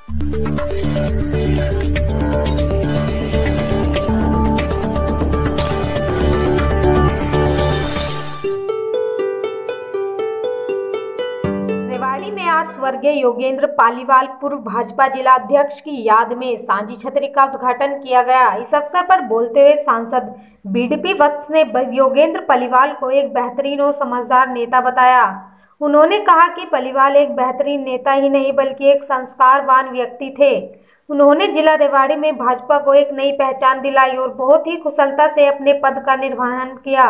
रेवाड़ी में आज स्वर्गीय योगेंद्र पालीवाल पूर्व भाजपा जिला अध्यक्ष की याद में सांझी छतरी का उद्घाटन किया गया। इस अवसर पर बोलते हुए सांसद बीडीपी वत्स ने योगेंद्र पालीवाल को एक बेहतरीन और समझदार नेता बताया। उन्होंने कहा कि पालीवाल एक बेहतरीन नेता ही नहीं बल्कि एक संस्कारवान व्यक्ति थे। उन्होंने जिला रेवाड़ी में भाजपा को एक नई पहचान दिलाई और बहुत ही कुशलता से अपने पद का निर्वहन किया।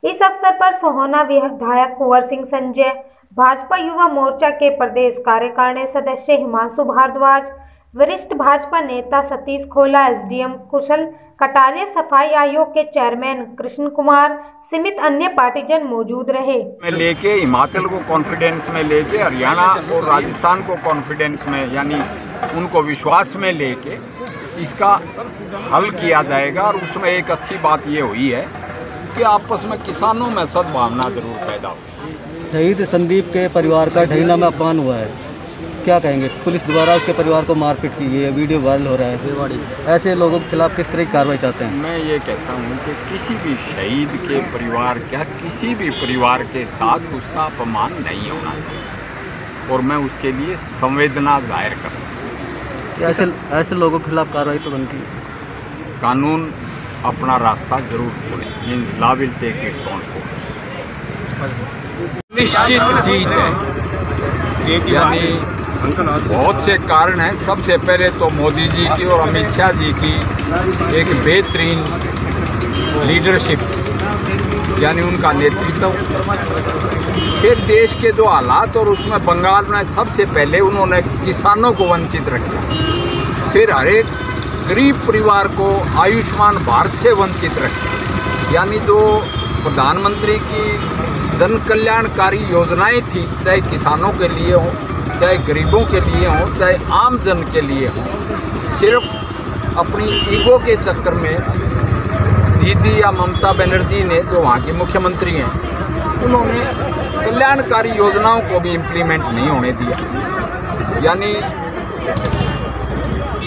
इस अवसर पर सोहना विधायक कुंवर सिंह संजय, भाजपा युवा मोर्चा के प्रदेश कार्यकारिणी सदस्य हिमांशु भारद्वाज, वरिष्ठ भाजपा नेता सतीश खोला, एसडीएम कुशल कटारिया, सफाई आयोग के चेयरमैन कृष्ण कुमार समेत अन्य पार्टीजन मौजूद रहे। लेके हिमाचल को कॉन्फिडेंस में लेके हरियाणा और राजस्थान को कॉन्फिडेंस में यानी उनको विश्वास में लेके इसका हल किया जाएगा। और उसमें एक अच्छी बात ये हुई है कि आपस में किसानों में सद्भावना जरूर पैदा हुई। शहीद संदीप के परिवार का ढहीना में अपमान हुआ है, क्या कहेंगे? पुलिस द्वारा उसके परिवार को मारपीट की गई है, वीडियो वायरल हो रहा है रेवाड़ी। ऐसे लोगों के खिलाफ किस तरह की कार्रवाई चाहते हैं? मैं ये कहता हूँ कि किसी भी शहीद के परिवार क्या किसी भी परिवार के साथ उसका अपमान नहीं होना चाहिए और मैं उसके लिए संवेदना जाहिर करता हूँ। ऐसे लोगों के खिलाफ कार्रवाई तो बनती है। कानून अपना रास्ता जरूर चुने, mean law will take its own course. निश्चित जीत है, यानी बहुत से कारण हैं। सबसे पहले तो मोदी जी की और अमित शाह जी की एक बेहतरीन लीडरशिप यानी उनका नेतृत्व, फिर देश के जो हालात और उसमें बंगाल में सबसे पहले उन्होंने किसानों को वंचित रखा, फिर हर एक गरीब परिवार को आयुष्मान भारत से वंचित रखा। यानी जो प्रधानमंत्री की जन कल्याणकारी योजनाएं थी, चाहे किसानों के लिए हो, चाहे गरीबों के लिए हो, चाहे आम जन के लिए हो, सिर्फ अपनी ईगो के चक्कर में दीदी या ममता बनर्जी ने, जो वहाँ की मुख्यमंत्री हैं, उन्होंने कल्याणकारी योजनाओं को भी इम्प्लीमेंट नहीं होने दिया। यानी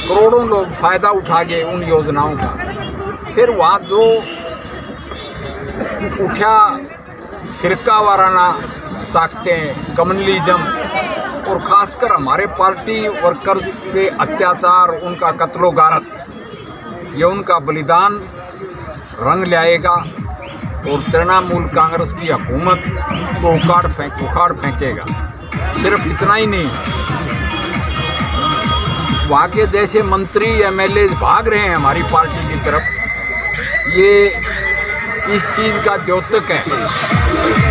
करोड़ों लोग फ़ायदा उठा गए उन योजनाओं का। फिर वहाँ जो उठा फिरका वाराना ताकतें, कम्युनलिज्म और ख़ासकर हमारे पार्टी वर्कर्स पे अत्याचार, उनका कत्लो गारत, ये उनका बलिदान रंग लाएगा और तृणमूल कांग्रेस की हुकूमत को उखाड़ फेंकेगा। सिर्फ इतना ही नहीं, वहाँ के जैसे मंत्री एमएलए भाग रहे हैं हमारी पार्टी की तरफ, ये इस चीज़ का द्योतक है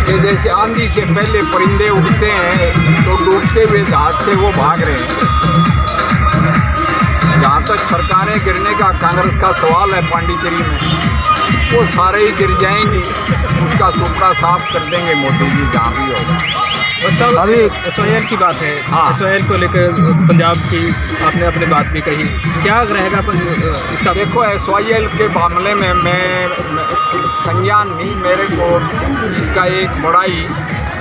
कि जैसे आंधी से पहले परिंदे उड़ते हैं तो डूबते हुए जहाज से वो भाग रहे हैं। जहाँ तक सरकारें गिरने का कांग्रेस का सवाल है पांडिचेरी में, वो सारे ही गिर जाएंगी, उसका सुपड़ा साफ कर देंगे मोदी जी जहाँ भी होगा। और सब अभी एसवाईएल की बात है। हाँ, एसवाईएल को लेकर पंजाब की आपने अपनी बात भी कही, क्या रहेगा इसका? देखो, एसवाईएल के मामले में मैं संज्ञान नहीं, मेरे को इसका एक बड़ा ही,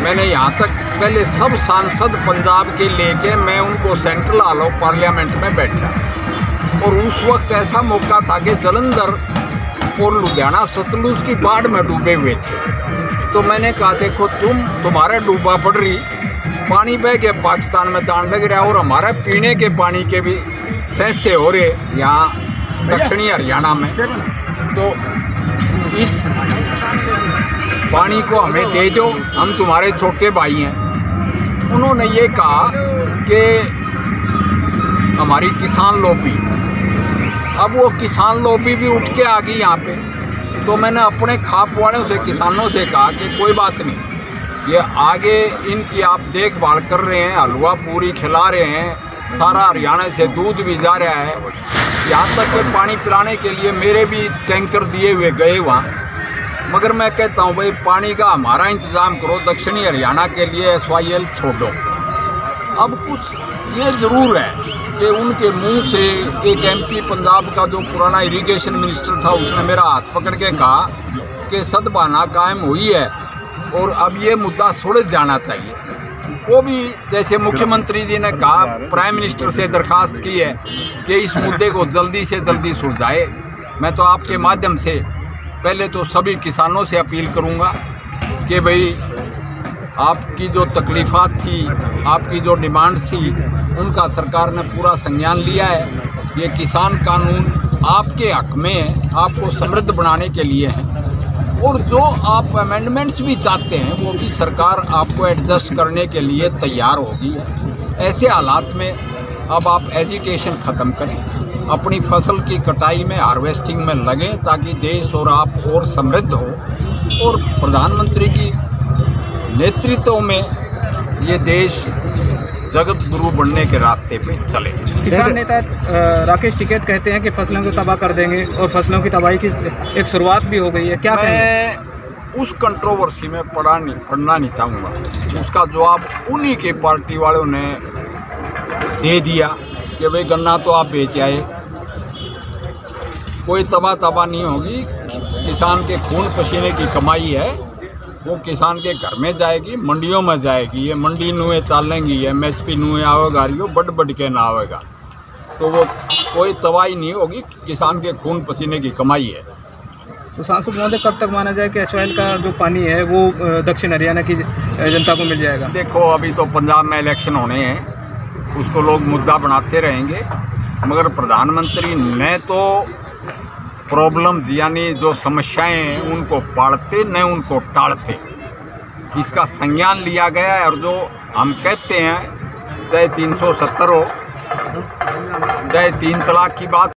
मैंने यहाँ तक पहले सब सांसद पंजाब के लेके मैं उनको सेंट्रल हॉल ऑफ पार्लियामेंट में बैठा और उस वक्त ऐसा मौका था कि जालंधर और लुधियाना सतलुज की बाढ़ में डूबे हुए थे। तो मैंने कहा देखो तुम्हारे डूबा पड़ रही, पानी बह के पाकिस्तान में जान लग रहा है और हमारे पीने के पानी के भी सहसे हो रहे यहाँ दक्षिणी हरियाणा में, तो इस पानी को हमें दे दो, हम तुम्हारे छोटे भाई हैं। उन्होंने ये कहा कि हमारी किसान लॉबी, अब वो किसान लॉबी भी उठ के आ गई यहाँ पे। तो मैंने अपने खाप वालों से, किसानों से कहा कि कोई बात नहीं, ये आगे इनकी आप देखभाल कर रहे हैं, हलवा पूरी खिला रहे हैं, सारा हरियाणा से दूध भी जा रहा है, यहाँ तक कि पानी पिलाने के लिए मेरे भी टैंकर दिए हुए गए वहाँ। मगर मैं कहता हूँ भाई पानी का हमारा इंतज़ाम करो, दक्षिणी हरियाणा के लिए एसवाईएल छोड़ो। अब कुछ ये ज़रूर है कि उनके मुंह से एक एमपी पंजाब का जो पुराना इरिगेशन मिनिस्टर था, उसने मेरा हाथ पकड़ के कहा कि सद्भावना कायम हुई है और अब ये मुद्दा सुलझ जाना चाहिए। वो भी जैसे मुख्यमंत्री जी ने कहा, प्राइम मिनिस्टर से दरखास्त की है कि इस मुद्दे को जल्दी से जल्दी सुलझाए। मैं तो आपके माध्यम से पहले तो सभी किसानों से अपील करूंगा कि भाई आपकी जो तकलीफ़ात थी, आपकी जो डिमांड्स थी, उनका सरकार ने पूरा संज्ञान लिया है। ये किसान कानून आपके हक में है, आपको समृद्ध बनाने के लिए है, और जो आप अमेंडमेंट्स भी चाहते हैं वो भी सरकार आपको एडजस्ट करने के लिए तैयार होगी। ऐसे हालात में अब आप एजिटेशन ख़त्म करें, अपनी फसल की कटाई में, हार्वेस्टिंग में लगें, ताकि देश और आप और समृद्ध हो और प्रधानमंत्री की नेतृत्व में ये देश जगत गुरु बनने के रास्ते पे चले। किसान नेता राकेश टिकैत कहते हैं कि फसलों को तबाह कर देंगे और फसलों की तबाही की एक शुरुआत भी हो गई है, क्या कहेंगे? मैं उस कंट्रोवर्सी में पढ़ना नहीं चाहूँगा। उसका जवाब उन्हीं के पार्टी वालों ने दे दिया कि भाई गन्ना तो आप बेच आए, कोई तबाह नहीं होगी। किसान के खून पसीने की कमाई है, वो किसान के घर में जाएगी, मंडियों में जाएगी। ये मंडी नुए चालेंगी, MSP नुए आवेगा, रियो बढ़ के ना आवेगा, तो वो कोई तबाही नहीं होगी। किसान के खून पसीने की कमाई है। तो सांसद महोदय, कब तक माना जाए कि एसवाइएल का जो पानी है वो दक्षिण हरियाणा की जनता को मिल जाएगा? देखो, अभी तो पंजाब में इलेक्शन होने हैं, उसको लोग मुद्दा बनाते रहेंगे, मगर प्रधानमंत्री ने तो प्रॉब्लम्स यानी जो समस्याएं हैं उनको पालते, न उनको टालते। इसका संज्ञान लिया गया है, और जो हम कहते हैं, चाहे 370 हो, चाहे 3 तलाक की बात